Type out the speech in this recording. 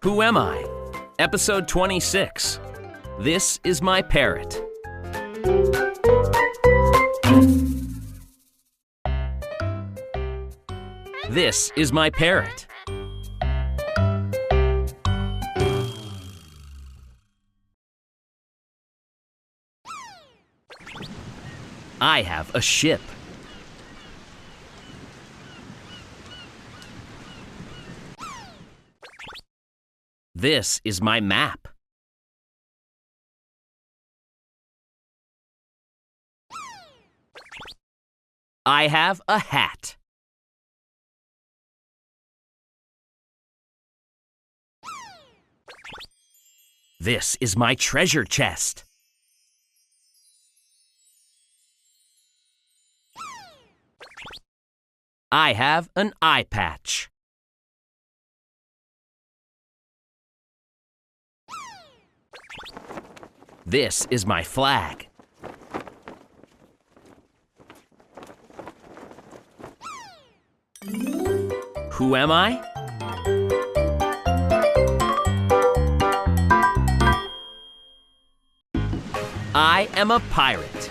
Who am I? Episode 26. This is my parrot. This is my parrot. I have a ship. This is my map. I have a hat. This is my treasure chest. I have an eye patch. This is my flag. Who am I? I am a pirate.